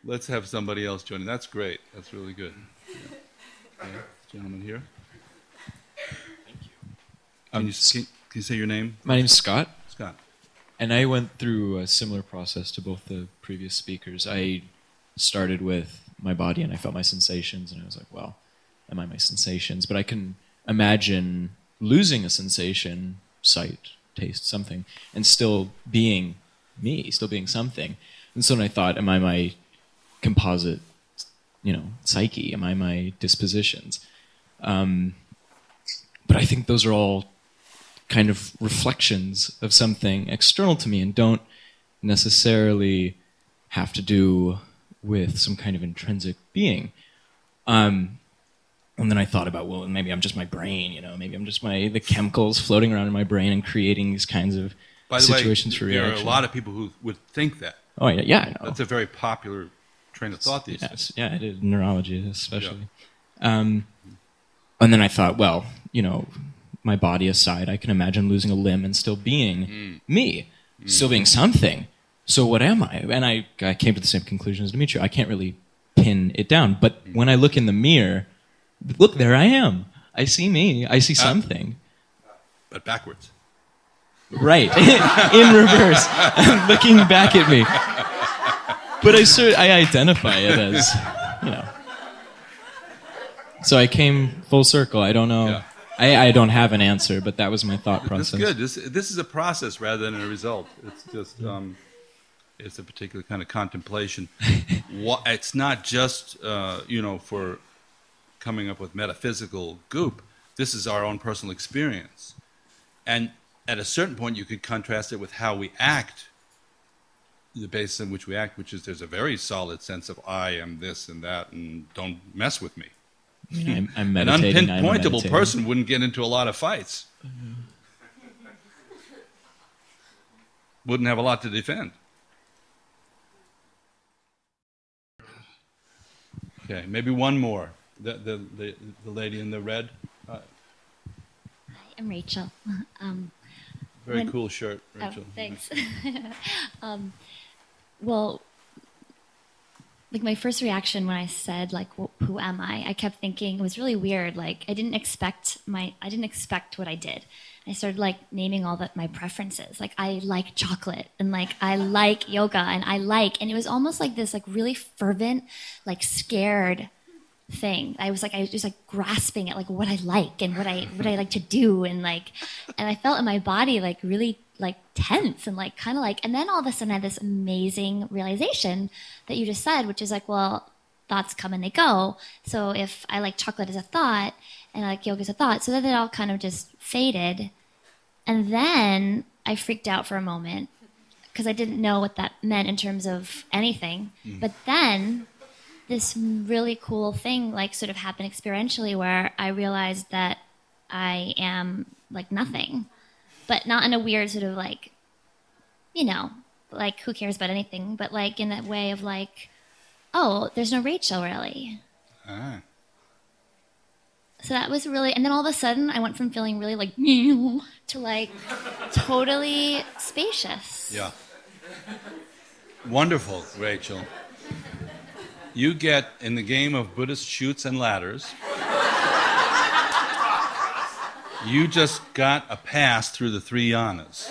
let's have somebody else join in. That's great. That's really good. Yeah. Okay. Gentleman here. Thank you. Can you say your name? My name's Scott. Scott. And I went through a similar process to both the previous speakers. I started with my body and I felt my sensations and I was like, well, am I my sensations? But I can imagine losing a sensation, sight, taste, something, and still being me, still being something. And so then I thought, am I my composite, psyche? Am I my dispositions? But I think those are all kind of reflections of something external to me and don't necessarily have to do with some kind of intrinsic being. And then I thought about, well, maybe I'm just my brain, maybe I'm just the chemicals floating around in my brain and creating these kinds of situations for reaction. There are a lot of people who would think that. Oh, yeah, I know. That's a very popular train of thought these days. Yeah, it is, neurology especially. Yeah. And then I thought, well, my body aside, I can imagine losing a limb and still being me, still being something. So what am I? And I came to the same conclusion as Dimitri. I can't really pin it down. But when I look in the mirror, look, there I am. I see me. I see something. But backwards. Right. In reverse. Looking back at me. But I identify it as, So I came full circle. I don't know. Yeah. I don't have an answer, but that was my thought process. That's good. This is a process rather than a result. It's just it's a particular kind of contemplation. It's not just for coming up with metaphysical goop. This is our own personal experience, and at a certain point, you could contrast it with how we act. The basis in which we act, which is there's a very solid sense of I am this and that, and don't mess with me. I'm meditating. An unpinpointable person wouldn't get into a lot of fights. Wouldn't have a lot to defend. Okay, maybe one more. The lady in the red. Hi, I'm Rachel. Very cool shirt, Rachel. Oh, thanks. Well, like my first reaction when I said who am I? I kept thinking it was really weird. Like I didn't expect what I did. I started naming all my preferences. Like I like chocolate and I like yoga and and it was almost like this really fervent, scared thing. I was just grasping at what I like and what I like to do and I felt in my body really tense and and then all of a sudden I had this amazing realization that you just said, which is well, thoughts come and they go. So if I like chocolate as a thought and I like yoga as a thought, so that it all kind of just faded. And then I freaked out for a moment because I didn't know what that meant in terms of anything. But then this really cool thing sort of happened experientially where I realized that I am nothing, but not in a weird sort of who cares about anything, but in that way of oh, there's no Rachel really. Ah. So that was really, and then all of a sudden I went from feeling really to totally spacious. Yeah. Wonderful, Rachel. You get in the game of Buddhist chutes and ladders. You just got a pass through the 3 yanas.